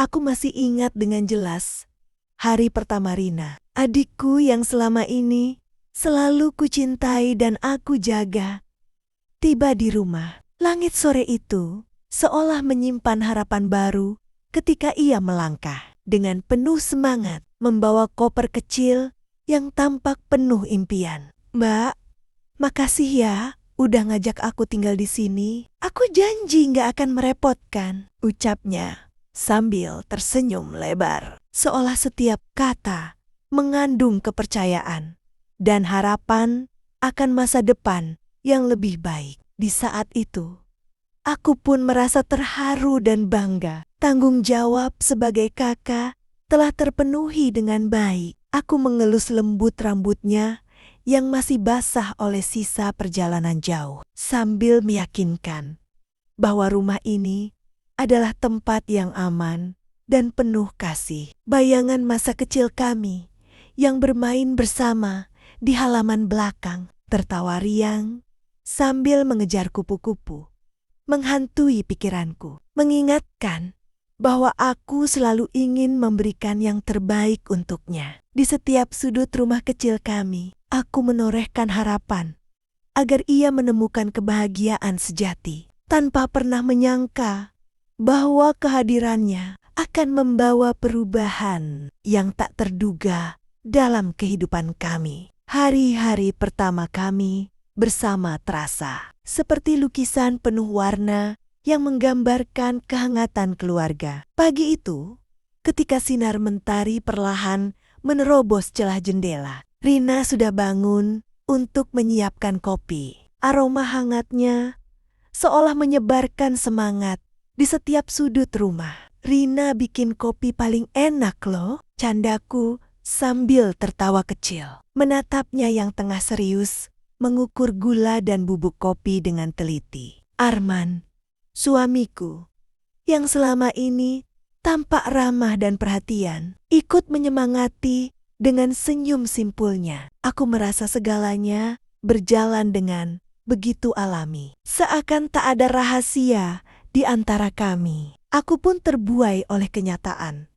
Aku masih ingat dengan jelas hari pertama Rina, adikku yang selama ini selalu kucintai dan aku jaga. Tiba di rumah, langit sore itu seolah menyimpan harapan baru ketika ia melangkah dengan penuh semangat membawa koper kecil yang tampak penuh impian. "Mbak, makasih ya udah ngajak aku tinggal di sini. Aku janji nggak akan merepotkan," ucapnya sambil tersenyum lebar. Seolah setiap kata mengandung kepercayaan dan harapan akan masa depan yang lebih baik. Di saat itu, aku pun merasa terharu dan bangga. Tanggung jawab sebagai kakak telah terpenuhi dengan baik. Aku mengelus lembut rambutnya yang masih basah oleh sisa perjalanan jauh, sambil meyakinkan bahwa rumah ini adalah tempat yang aman dan penuh kasih. Bayangan masa kecil kami yang bermain bersama di halaman belakang, tertawa riang sambil mengejar kupu-kupu, menghantui pikiranku, mengingatkan bahwa aku selalu ingin memberikan yang terbaik untuknya. Di setiap sudut rumah kecil kami, aku menorehkan harapan agar ia menemukan kebahagiaan sejati, tanpa pernah menyangka bahwa kehadirannya akan membawa perubahan yang tak terduga dalam kehidupan kami. Hari-hari pertama kami bersama terasa seperti lukisan penuh warna yang menggambarkan kehangatan keluarga. Pagi itu, ketika sinar mentari perlahan menerobos celah jendela, Rina sudah bangun untuk menyiapkan kopi. Aroma hangatnya seolah menyebarkan semangat di setiap sudut rumah. "Rina bikin kopi paling enak loh," candaku sambil tertawa kecil. Menatapnya yang tengah serius mengukur gula dan bubuk kopi dengan teliti. Arman, suamiku, yang selama ini tampak ramah dan perhatian, ikut menyemangati dengan senyum simpulnya. Aku merasa segalanya berjalan dengan begitu alami, seakan tak ada rahasia di antara kami. Aku pun terbuai oleh kenyataan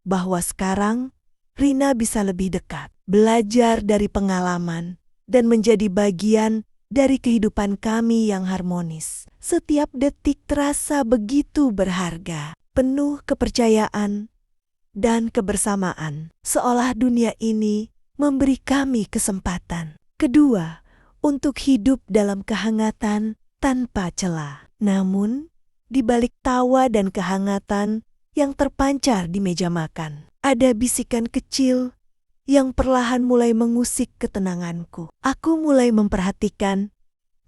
bahwa sekarang Rina bisa lebih dekat, belajar dari pengalaman, dan menjadi bagian dari kehidupan kami yang harmonis. Setiap detik terasa begitu berharga, penuh kepercayaan dan kebersamaan, seolah dunia ini memberi kami kesempatan kedua untuk hidup dalam kehangatan tanpa celah. Namun, di balik tawa dan kehangatan yang terpancar di meja makan, ada bisikan kecil yang perlahan mulai mengusik ketenanganku. Aku mulai memperhatikan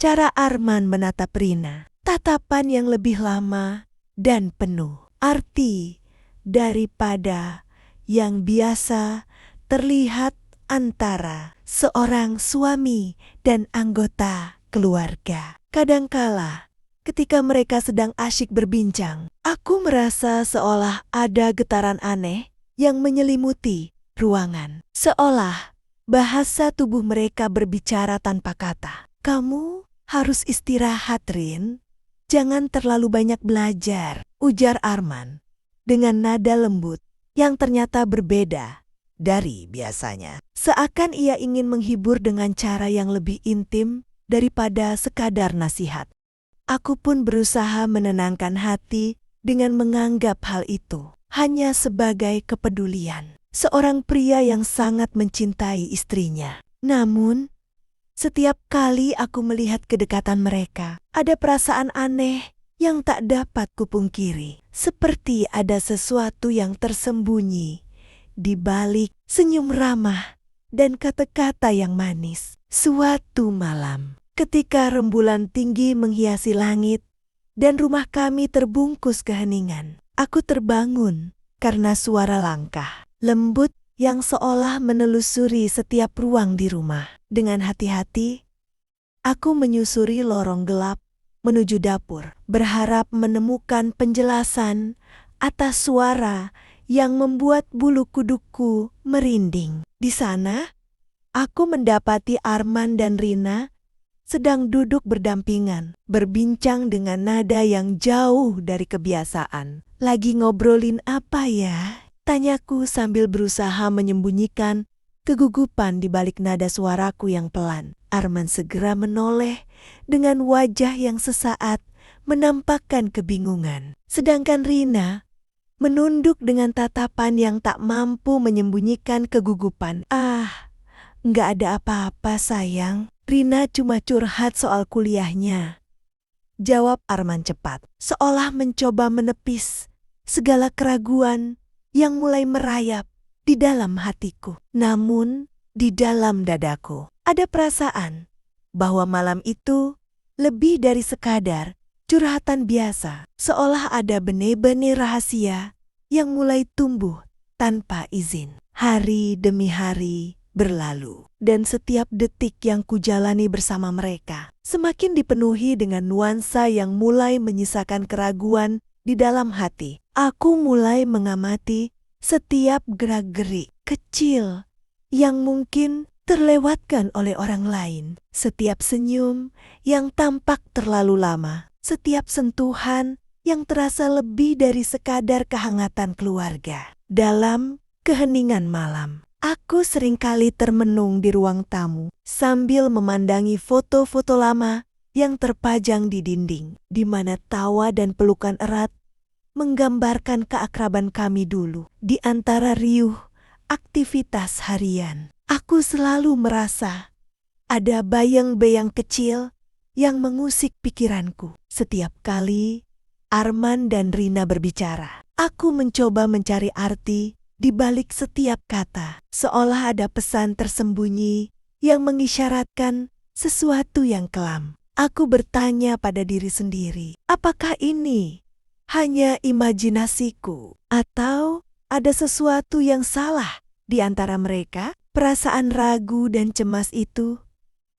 cara Arman menatap Rina, tatapan yang lebih lama dan penuh arti daripada yang biasa terlihat antara seorang suami dan anggota keluarga. Kadangkala ketika mereka sedang asyik berbincang, aku merasa seolah ada getaran aneh yang menyelimuti ruangan. Seolah bahasa tubuh mereka berbicara tanpa kata. "Kamu harus istirahat, Rin. Jangan terlalu banyak belajar," ujar Arman dengan nada lembut yang ternyata berbeda dari biasanya. Seakan ia ingin menghibur dengan cara yang lebih intim daripada sekadar nasihat. Aku pun berusaha menenangkan hati dengan menganggap hal itu hanya sebagai kepedulian seorang pria yang sangat mencintai istrinya. Namun, setiap kali aku melihat kedekatan mereka, ada perasaan aneh yang tak dapat kupungkiri. Seperti ada sesuatu yang tersembunyi di balik senyum ramah dan kata-kata yang manis. Suatu malam, ketika rembulan tinggi menghiasi langit dan rumah kami terbungkus keheningan, aku terbangun karena suara langkah lembut yang seolah menelusuri setiap ruang di rumah. Dengan hati-hati, aku menyusuri lorong gelap menuju dapur, berharap menemukan penjelasan atas suara yang membuat bulu kuduku merinding. Di sana, aku mendapati Arman dan Rina sedang duduk berdampingan, berbincang dengan nada yang jauh dari kebiasaan. Lagi ngobrolin apa ya? Tanyaku sambil berusaha menyembunyikan kegugupan di balik nada suaraku yang pelan. Arman segera menoleh dengan wajah yang sesaat menampakkan kebingungan. Sedangkan Rina menunduk dengan tatapan yang tak mampu menyembunyikan kegugupan. Nggak ada apa-apa sayang. Rina cuma curhat soal kuliahnya. Jawab Arman cepat, seolah mencoba menepis segala keraguan yang mulai merayap di dalam hatiku. Namun, di dalam dadaku ada perasaan bahwa malam itu lebih dari sekadar curhatan biasa. Seolah ada benih-benih rahasia yang mulai tumbuh tanpa izin. Hari demi hari berlalu, dan setiap detik yang kujalani bersama mereka semakin dipenuhi dengan nuansa yang mulai menyisakan keraguan di dalam hati. Aku mulai mengamati setiap gerak-gerik kecil yang mungkin terlewatkan oleh orang lain, setiap senyum yang tampak terlalu lama, setiap sentuhan yang terasa lebih dari sekadar kehangatan keluarga. Dalam keheningan malam, aku seringkali termenung di ruang tamu sambil memandangi foto-foto lama yang terpajang di dinding, di mana tawa dan pelukan erat menggambarkan keakraban kami dulu. Di antara riuh aktivitas harian, aku selalu merasa ada bayang-bayang kecil yang mengusik pikiranku. Setiap kali Arman dan Rina berbicara, aku mencoba mencari arti di balik setiap kata, seolah ada pesan tersembunyi yang mengisyaratkan sesuatu yang kelam. Aku bertanya pada diri sendiri, apakah ini hanya imajinasiku atau ada sesuatu yang salah di antara mereka? Perasaan ragu dan cemas itu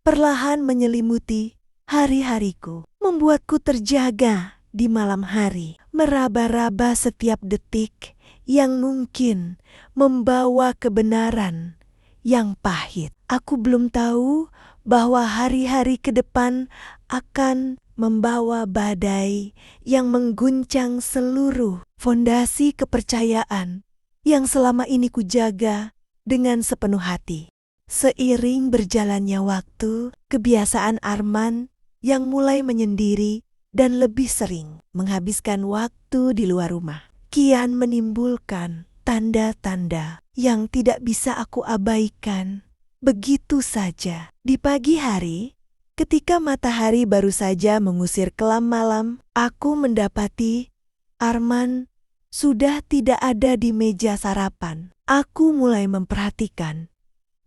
perlahan menyelimuti hari-hariku, membuatku terjaga di malam hari, meraba-raba setiap detik yang mungkin membawa kebenaran yang pahit. Aku belum tahu bahwa hari-hari ke depan akan membawa badai yang mengguncang seluruh fondasi kepercayaan yang selama ini kujaga dengan sepenuh hati. Seiring berjalannya waktu, kebiasaan Arman yang mulai menyendiri dan lebih sering menghabiskan waktu di luar rumah kian menimbulkan tanda-tanda yang tidak bisa aku abaikan begitu saja. Di pagi hari, ketika matahari baru saja mengusir kelam malam, aku mendapati Arman sudah tidak ada di meja sarapan. Aku mulai memperhatikan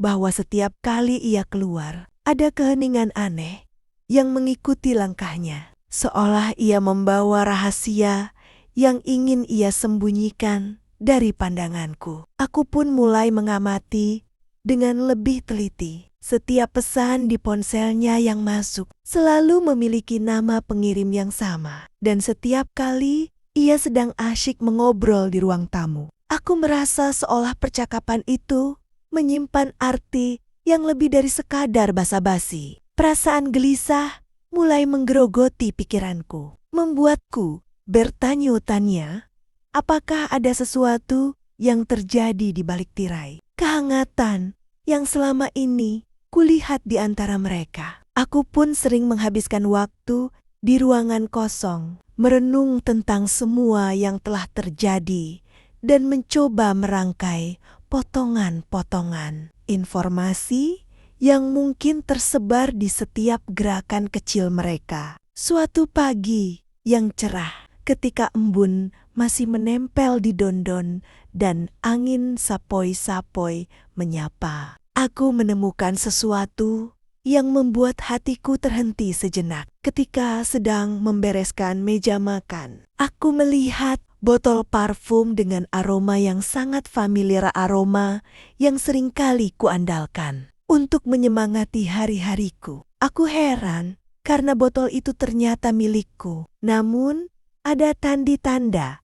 bahwa setiap kali ia keluar, ada keheningan aneh yang mengikuti langkahnya, seolah ia membawa rahasia yang ingin ia sembunyikan dari pandanganku. Aku pun mulai mengamati dengan lebih teliti. Setiap pesan di ponselnya yang masuk selalu memiliki nama pengirim yang sama, dan setiap kali ia sedang asyik mengobrol di ruang tamu, aku merasa seolah percakapan itu menyimpan arti yang lebih dari sekadar basa-basi. Perasaan gelisah mulai menggerogoti pikiranku, membuatku bertanya-tanya, apakah ada sesuatu yang terjadi di balik tirai kehangatan yang selama ini kulihat di antara mereka. Aku pun sering menghabiskan waktu di ruangan kosong, merenung tentang semua yang telah terjadi dan mencoba merangkai potongan-potongan informasi yang mungkin tersebar di setiap gerakan kecil mereka. Suatu pagi yang cerah, ketika embun masih menempel di dondon dan angin sapoi-sapoi menyapa, aku menemukan sesuatu yang membuat hatiku terhenti sejenak. Ketika sedang membereskan meja makan, aku melihat botol parfum dengan aroma yang sangat familiar, aroma yang seringkali kuandalkan untuk menyemangati hari-hariku. Aku heran karena botol itu ternyata milikku. Namun, ada tanda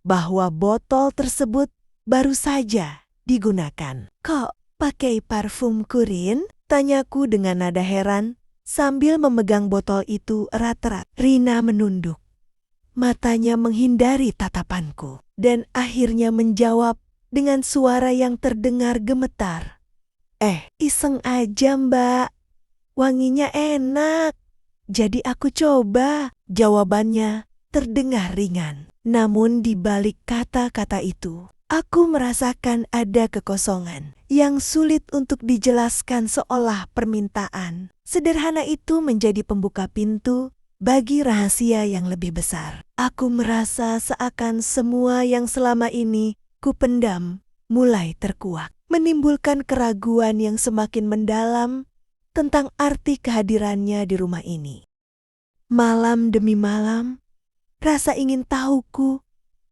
bahwa botol tersebut baru saja digunakan. Kok pakai parfum Kurin? Tanyaku dengan nada heran sambil memegang botol itu erat-erat. Rina menunduk. Matanya menghindari tatapanku dan akhirnya menjawab dengan suara yang terdengar gemetar. Iseng aja Mbak. Wanginya enak. Jadi aku coba. Jawabannya terdengar ringan. Namun di balik kata-kata itu, aku merasakan ada kekosongan yang sulit untuk dijelaskan seolah permintaan sederhana itu menjadi pembuka pintu bagi rahasia yang lebih besar. Aku merasa seakan semua yang selama ini kupendam mulai terkuak, menimbulkan keraguan yang semakin mendalam tentang arti kehadirannya di rumah ini. Malam demi malam, rasa ingin tahuku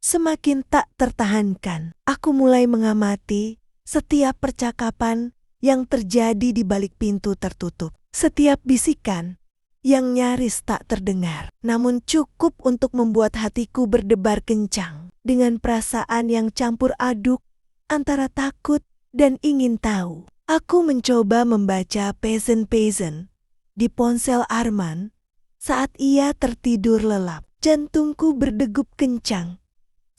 semakin tak tertahankan. Aku mulai mengamati setiap percakapan yang terjadi di balik pintu tertutup. Setiap bisikan yang nyaris tak terdengar, namun cukup untuk membuat hatiku berdebar kencang dengan perasaan yang campur aduk antara takut dan ingin tahu. Aku mencoba membaca pesan-pesan di ponsel Arman saat ia tertidur lelap. Jantungku berdegup kencang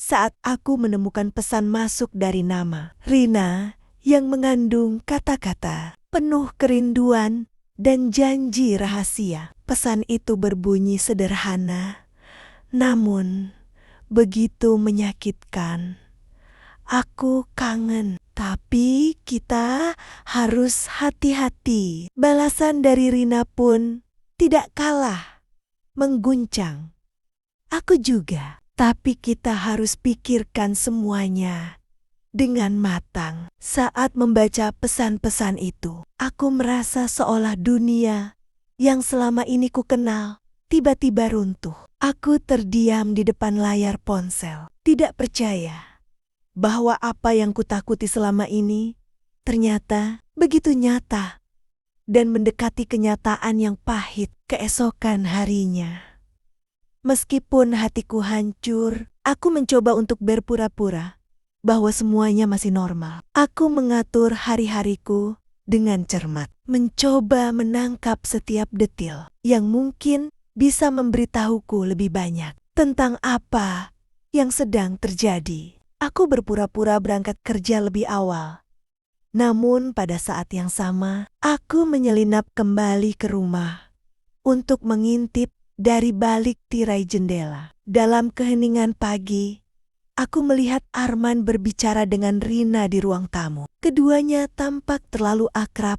saat aku menemukan pesan masuk dari nama Rina yang mengandung kata-kata penuh kerinduan dan janji rahasia. Pesan itu berbunyi sederhana, namun begitu menyakitkan. Aku kangen, tapi kita harus hati-hati. Balasan dari Rina pun tidak kalah mengguncang. Aku juga, tapi kita harus pikirkan semuanya dengan matang. Saat membaca pesan-pesan itu, aku merasa seolah dunia yang selama ini ku kenal tiba-tiba runtuh. Aku terdiam di depan layar ponsel, tidak percaya bahwa apa yang kutakuti selama ini ternyata begitu nyata dan mendekati kenyataan yang pahit keesokan harinya. Meskipun hatiku hancur, aku mencoba untuk berpura-pura bahwa semuanya masih normal. Aku mengatur hari-hariku dengan cermat, mencoba menangkap setiap detil yang mungkin bisa memberitahuku lebih banyak tentang apa yang sedang terjadi. Aku berpura-pura berangkat kerja lebih awal. Namun pada saat yang sama, aku menyelinap kembali ke rumah untuk mengintip dari balik tirai jendela. Dalam keheningan pagi, aku melihat Arman berbicara dengan Rina di ruang tamu. Keduanya tampak terlalu akrab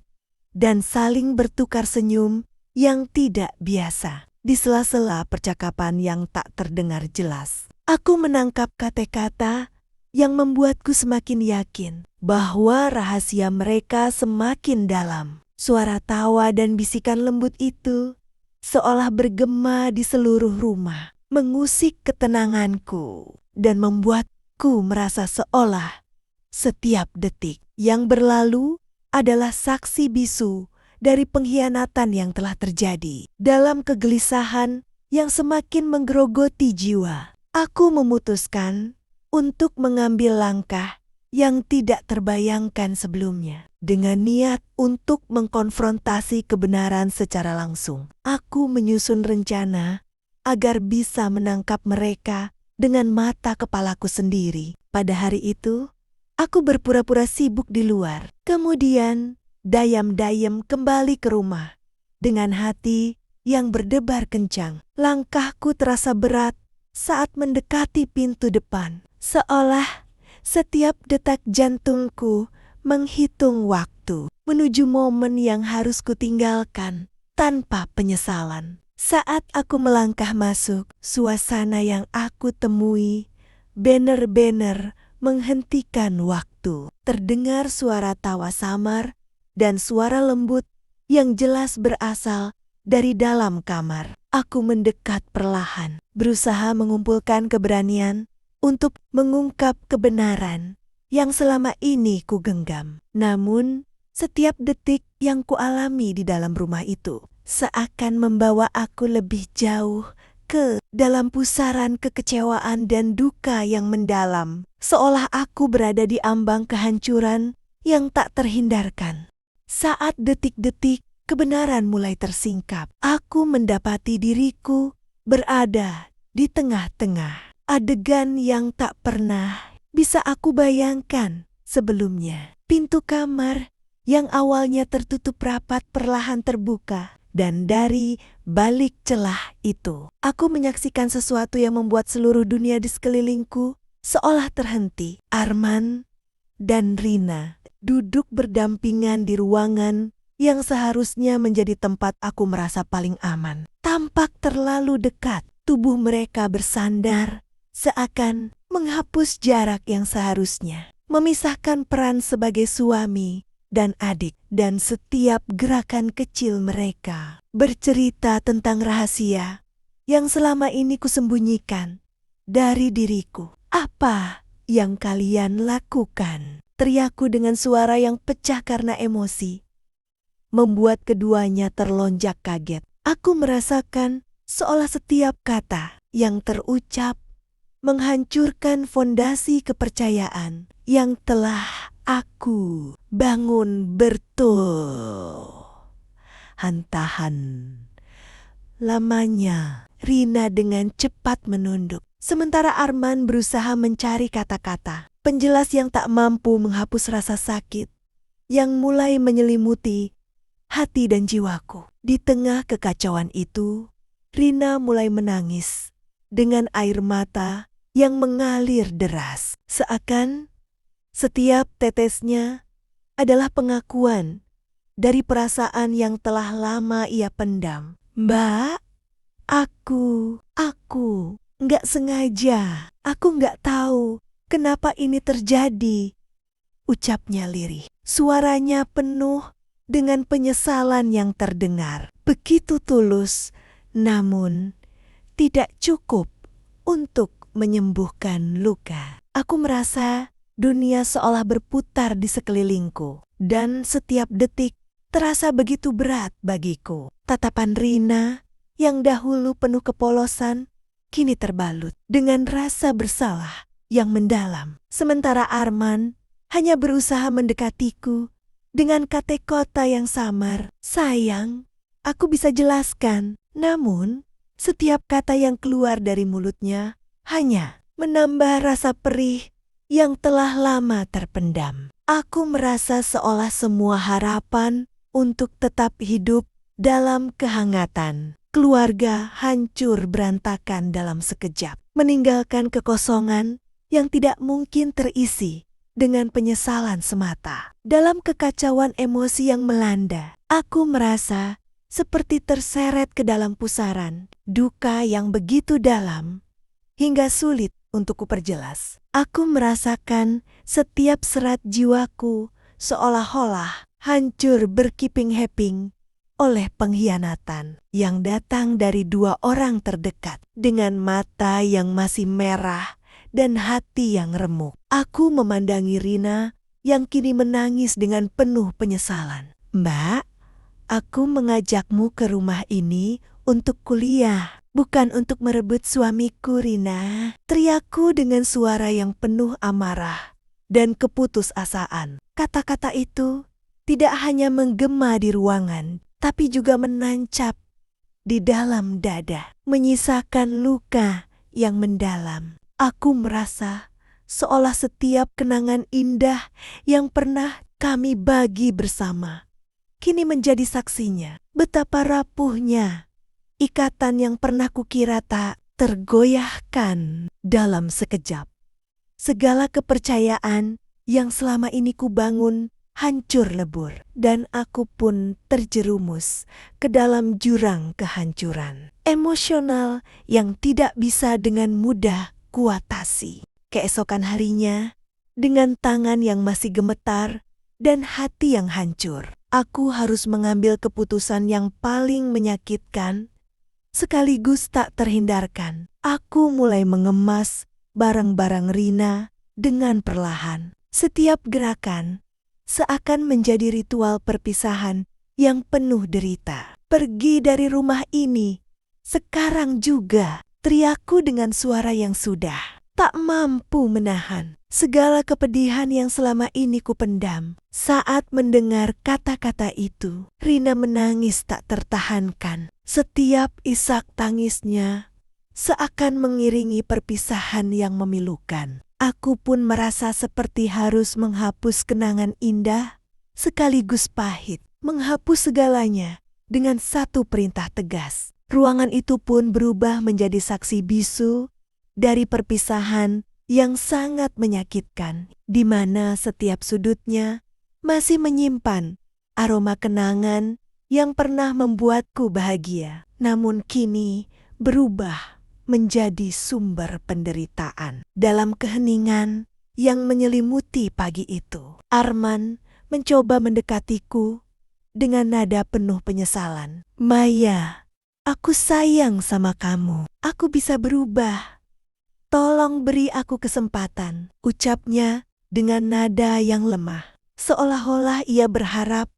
dan saling bertukar senyum yang tidak biasa. Di sela-sela percakapan yang tak terdengar jelas, aku menangkap kata-kata yang membuatku semakin yakin bahwa rahasia mereka semakin dalam. Suara tawa dan bisikan lembut itu seolah bergema di seluruh rumah, mengusik ketenanganku dan membuatku merasa seolah setiap detik yang berlalu adalah saksi bisu dari pengkhianatan yang telah terjadi. Dalam kegelisahan yang semakin menggerogoti jiwa, aku memutuskan untuk mengambil langkah yang tidak terbayangkan sebelumnya. Dengan niat untuk mengkonfrontasi kebenaran secara langsung, aku menyusun rencana agar bisa menangkap mereka dengan mata kepalaku sendiri. Pada hari itu, aku berpura-pura sibuk di luar. Kemudian, dayam-dayam kembali ke rumah dengan hati yang berdebar kencang. Langkahku terasa berat saat mendekati pintu depan, seolah setiap detak jantungku menghitung waktu menuju momen yang harus kutinggalkan tanpa penyesalan. Saat aku melangkah masuk, suasana yang aku temui benar-benar menghentikan waktu. Terdengar suara tawa samar dan suara lembut yang jelas berasal dari dalam kamar. Aku mendekat perlahan, berusaha mengumpulkan keberanian untuk mengungkap kebenaran yang selama ini ku genggam. Namun, setiap detik yang kualami di dalam rumah itu seakan membawa aku lebih jauh ke dalam pusaran kekecewaan dan duka yang mendalam, seolah aku berada di ambang kehancuran yang tak terhindarkan. Saat detik-detik kebenaran mulai tersingkap. Aku mendapati diriku berada di tengah-tengah adegan yang tak pernah bisa aku bayangkan sebelumnya. Pintu kamar yang awalnya tertutup rapat perlahan terbuka. Dan dari balik celah itu, aku menyaksikan sesuatu yang membuat seluruh dunia di sekelilingku seolah terhenti. Arman dan Rina duduk berdampingan di ruangan yang seharusnya menjadi tempat aku merasa paling aman. Tampak terlalu dekat, tubuh mereka bersandar seakan menghapus jarak yang seharusnya memisahkan peran sebagai suami dan adik, dan setiap gerakan kecil mereka bercerita tentang rahasia yang selama ini kusembunyikan dari diriku. Apa yang kalian lakukan? Teriakku dengan suara yang pecah karena emosi, membuat keduanya terlonjak kaget. Aku merasakan seolah setiap kata yang terucap menghancurkan fondasi kepercayaan yang telah aku bangun bertahan. Lamanya Rina dengan cepat menunduk, sementara Arman berusaha mencari kata-kata penjelas yang tak mampu menghapus rasa sakit yang mulai menyelimuti hati dan jiwaku. Di tengah kekacauan itu, Rina mulai menangis dengan air mata yang mengalir deras, seakan setiap tetesnya adalah pengakuan dari perasaan yang telah lama ia pendam. Mbak, aku nggak sengaja, aku nggak tahu kenapa ini terjadi, ucapnya lirih. Suaranya penuh dengan penyesalan yang terdengar begitu tulus, namun tidak cukup untuk menyembuhkan luka. Aku merasa dunia seolah berputar di sekelilingku, dan setiap detik terasa begitu berat bagiku. Tatapan Rina yang dahulu penuh kepolosan kini terbalut dengan rasa bersalah yang mendalam. Sementara Arman hanya berusaha mendekatiku dengan kata-kata yang samar. Sayang, aku bisa jelaskan, namun setiap kata yang keluar dari mulutnya hanya menambah rasa perih yang telah lama terpendam. Aku merasa seolah semua harapan untuk tetap hidup dalam kehangatan keluarga hancur berantakan dalam sekejap, meninggalkan kekosongan yang tidak mungkin terisi dengan penyesalan semata. Dalam kekacauan emosi yang melanda, aku merasa seperti terseret ke dalam pusaran duka yang begitu dalam hingga sulit untuk kuperjelas. Aku merasakan setiap serat jiwaku seolah-olah hancur berkeping-keping oleh pengkhianatan yang datang dari dua orang terdekat. Dengan mata yang masih merah dan hati yang remuk, aku memandangi Rina yang kini menangis dengan penuh penyesalan. Mbak, aku mengajakmu ke rumah ini untuk kuliah, bukan untuk merebut suamiku, Rina. Teriakku dengan suara yang penuh amarah dan keputusasaan. Kata-kata itu tidak hanya menggema di ruangan, tapi juga menancap di dalam dada, menyisakan luka yang mendalam. Aku merasa seolah setiap kenangan indah yang pernah kami bagi bersama kini menjadi saksinya. Betapa rapuhnya ikatan yang pernah kukira tak tergoyahkan dalam sekejap. Segala kepercayaan yang selama ini kubangun hancur lebur, dan aku pun terjerumus ke dalam jurang kehancuran emosional yang tidak bisa dengan mudah kuatasi. Keesokan harinya, dengan tangan yang masih gemetar dan hati yang hancur, aku harus mengambil keputusan yang paling menyakitkan sekaligus tak terhindarkan. Aku mulai mengemas barang-barang Rina dengan perlahan. Setiap gerakan seakan menjadi ritual perpisahan yang penuh derita. Pergi dari rumah ini sekarang juga, teriakku dengan suara yang sudah tak mampu menahan. segala kepedihan yang selama ini kupendam. Saat mendengar kata-kata itu, Rina menangis tak tertahankan. Setiap isak tangisnya seakan mengiringi perpisahan yang memilukan. Aku pun merasa seperti harus menghapus kenangan indah sekaligus pahit, menghapus segalanya dengan satu perintah tegas. Ruangan itu pun berubah menjadi saksi bisu dari perpisahan yang sangat menyakitkan, di mana setiap sudutnya masih menyimpan aroma kenangan yang pernah membuatku bahagia, namun kini berubah menjadi sumber penderitaan. Dalam keheningan yang menyelimuti pagi itu, Arman mencoba mendekatiku dengan nada penuh penyesalan. "Maya, aku sayang sama kamu. Aku bisa berubah. Tolong beri aku kesempatan," ucapnya dengan nada yang lemah. Seolah-olah ia berharap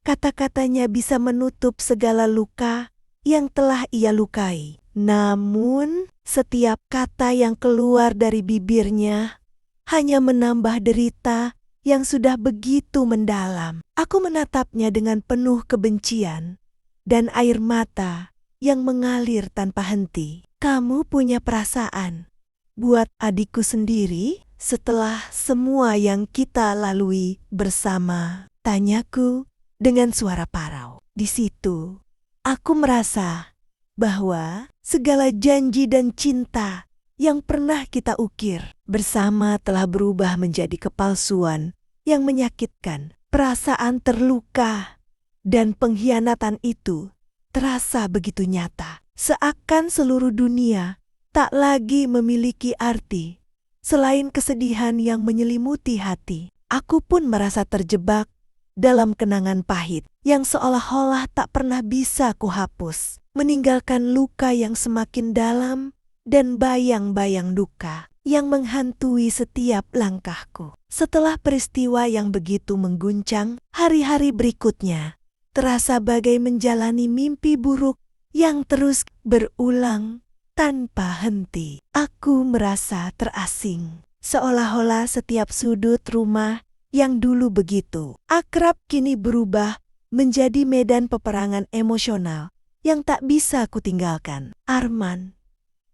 kata-katanya bisa menutup segala luka yang telah ia lukai. Namun, setiap kata yang keluar dari bibirnya hanya menambah derita yang sudah begitu mendalam. Aku menatapnya dengan penuh kebencian dan air mata yang mengalir tanpa henti. "Kamu punya perasaan buat adikku sendiri setelah semua yang kita lalui bersama?" tanyaku dengan suara parau. Di situ, aku merasa bahwa segala janji dan cinta yang pernah kita ukir bersama telah berubah menjadi kepalsuan yang menyakitkan. Perasaan terluka dan pengkhianatan itu terasa begitu nyata, seakan seluruh dunia tak lagi memiliki arti selain kesedihan yang menyelimuti hati. Aku pun merasa terjebak dalam kenangan pahit yang seolah-olah tak pernah bisa kuhapus, meninggalkan luka yang semakin dalam dan bayang-bayang duka yang menghantui setiap langkahku. Setelah peristiwa yang begitu mengguncang, hari-hari berikutnya terasa bagai menjalani mimpi buruk yang terus berulang tanpa henti. Aku merasa terasing, seolah-olah setiap sudut rumah yang dulu begitu akrab kini berubah menjadi medan peperangan emosional yang tak bisa kutinggalkan. Arman,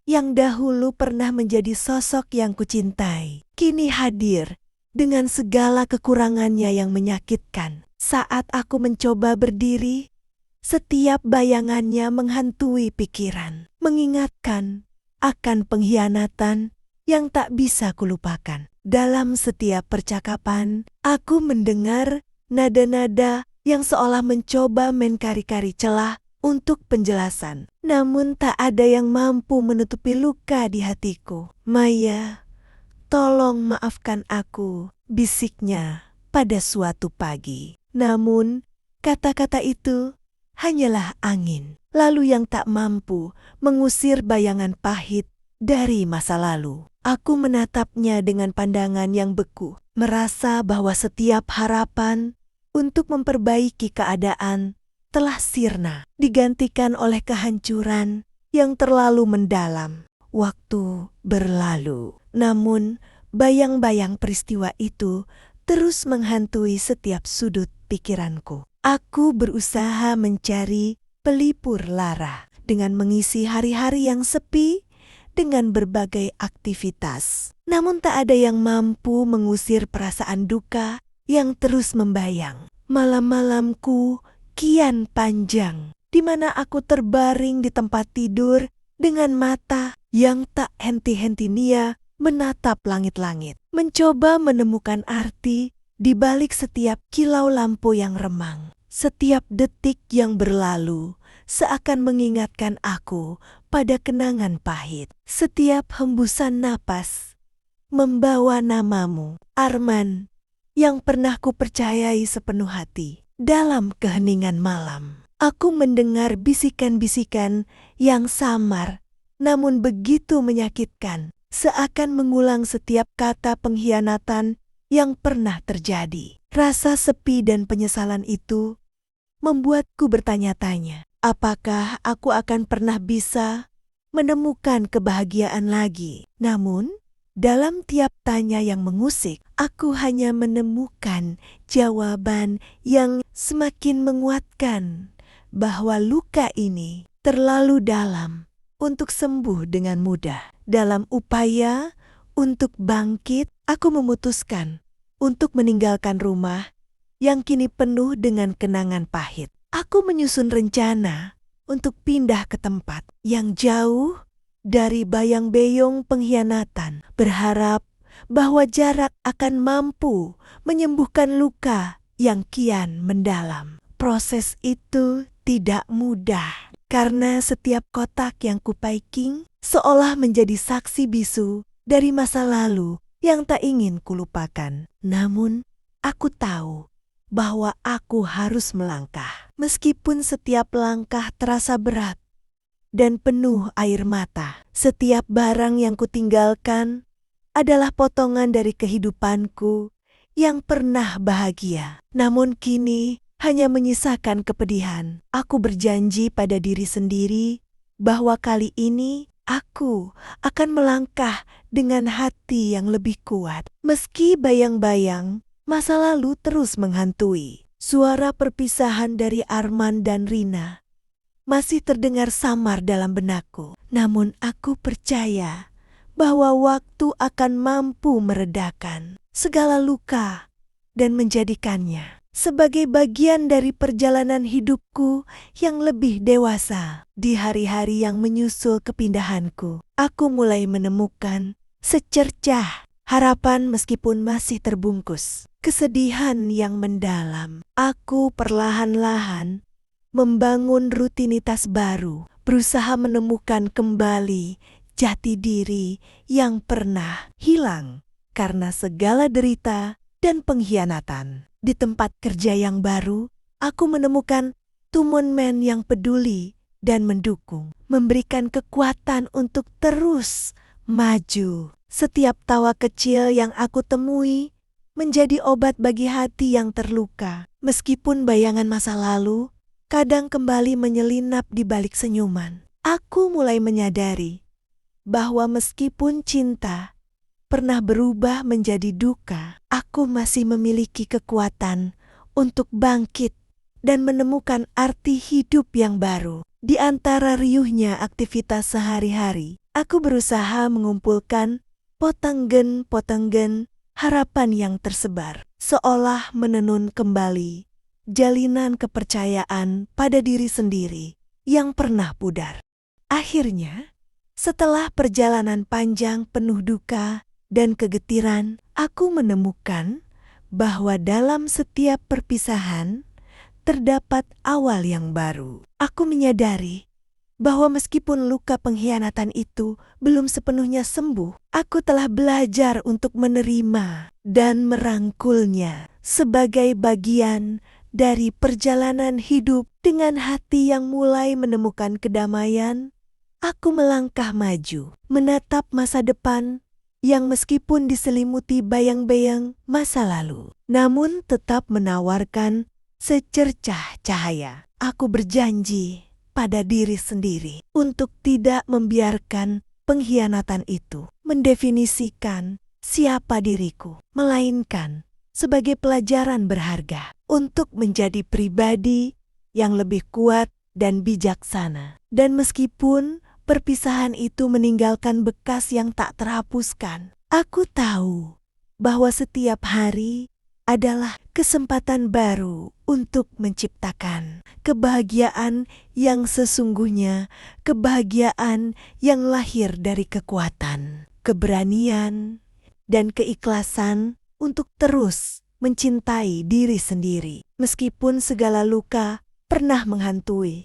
yang dahulu pernah menjadi sosok yang kucintai, kini hadir dengan segala kekurangannya yang menyakitkan. Saat aku mencoba berdiri, setiap bayangannya menghantui pikiran, mengingatkan akan pengkhianatan yang tak bisa kulupakan. Dalam setiap percakapan, aku mendengar nada-nada yang seolah mencoba mengkari-kari celah untuk penjelasan. Namun tak ada yang mampu menutupi luka di hatiku. "Maya, tolong maafkan aku," bisiknya pada suatu pagi. Namun, kata-kata itu hanyalah angin lalu yang tak mampu mengusir bayangan pahit dari masa lalu. Aku menatapnya dengan pandangan yang beku, merasa bahwa setiap harapan untuk memperbaiki keadaan telah sirna, digantikan oleh kehancuran yang terlalu mendalam. Waktu berlalu, namun bayang-bayang peristiwa itu terus menghantui setiap sudut pikiranku. Aku berusaha mencari pelipur lara dengan mengisi hari-hari yang sepi dengan berbagai aktivitas. Namun tak ada yang mampu mengusir perasaan duka yang terus membayang. Malam-malamku kian panjang, di mana aku terbaring di tempat tidur dengan mata yang tak henti-henti nia menatap langit-langit, mencoba menemukan arti di balik setiap kilau lampu yang remang. Setiap detik yang berlalu seakan mengingatkan aku pada kenangan pahit. Setiap hembusan napas membawa namamu, Arman, yang pernah kupercayai sepenuh hati. Dalam keheningan malam, aku mendengar bisikan-bisikan yang samar namun begitu menyakitkan, seakan mengulang setiap kata pengkhianatan yang pernah terjadi. Rasa sepi dan penyesalan itu membuatku bertanya-tanya, apakah aku akan pernah bisa menemukan kebahagiaan lagi? Namun, Dalam tiap tanya yang mengusik, aku hanya menemukan jawaban yang semakin menguatkan bahwa luka ini terlalu dalam untuk sembuh dengan mudah. Dalam upaya untuk bangkit, aku memutuskan untuk meninggalkan rumah yang kini penuh dengan kenangan pahit. Aku menyusun rencana untuk pindah ke tempat yang jauh dari bayang-beyong pengkhianatan, berharap bahwa jarak akan mampu menyembuhkan luka yang kian mendalam. Proses itu tidak mudah, karena setiap kotak yang kupaiking seolah menjadi saksi bisu dari masa lalu yang tak ingin kulupakan. Namun, aku tahu bahwa aku harus melangkah. Meskipun setiap langkah terasa berat dan penuh air mata, setiap barang yang kutinggalkan adalah potongan dari kehidupanku yang pernah bahagia. Namun kini hanya menyisakan kepedihan. Aku berjanji pada diri sendiri bahwa kali ini aku akan melangkah dengan hati yang lebih kuat. Meski bayang-bayang masa lalu terus menghantui, suara perpisahan dari Arman dan Rina masih terdengar samar dalam benakku. Namun aku percaya bahwa waktu akan mampu meredakan segala luka dan menjadikannya sebagai bagian dari perjalanan hidupku yang lebih dewasa. Di hari-hari yang menyusul kepindahanku, aku mulai menemukan secercah harapan meskipun masih terbungkus kesedihan yang mendalam. Aku perlahan-lahan membangun rutinitas baru, berusaha menemukan kembali jati diri yang pernah hilang karena segala derita dan pengkhianatan. Di tempat kerja yang baru, aku menemukan teman yang peduli dan mendukung, memberikan kekuatan untuk terus maju. Setiap tawa kecil yang aku temui menjadi obat bagi hati yang terluka. Meskipun bayangan masa lalu kadang kembali menyelinap di balik senyuman, aku mulai menyadari bahwa meskipun cinta pernah berubah menjadi duka, aku masih memiliki kekuatan untuk bangkit dan menemukan arti hidup yang baru. Di antara riuhnya aktivitas sehari-hari, aku berusaha mengumpulkan potenggen-potenggen harapan yang tersebar, seolah menenun kembali jalinan kepercayaan pada diri sendiri yang pernah pudar. Akhirnya, setelah perjalanan panjang penuh duka dan kegetiran, aku menemukan bahwa dalam setiap perpisahan terdapat awal yang baru. Aku menyadari bahwa meskipun luka pengkhianatan itu belum sepenuhnya sembuh, aku telah belajar untuk menerima dan merangkulnya sebagai bagian dari perjalanan hidup. Dengan hati yang mulai menemukan kedamaian, aku melangkah maju, menatap masa depan yang meskipun diselimuti bayang-bayang masa lalu, namun tetap menawarkan secercah cahaya. Aku berjanji pada diri sendiri untuk tidak membiarkan pengkhianatan itu mendefinisikan siapa diriku, melainkan sebagai pelajaran berharga untuk menjadi pribadi yang lebih kuat dan bijaksana. Dan meskipun perpisahan itu meninggalkan bekas yang tak terhapuskan, aku tahu bahwa setiap hari adalah kesempatan baru untuk menciptakan kebahagiaan yang sesungguhnya, kebahagiaan yang lahir dari kekuatan, keberanian, dan keikhlasan untuk terus mencintai diri sendiri. Meskipun segala luka pernah menghantui,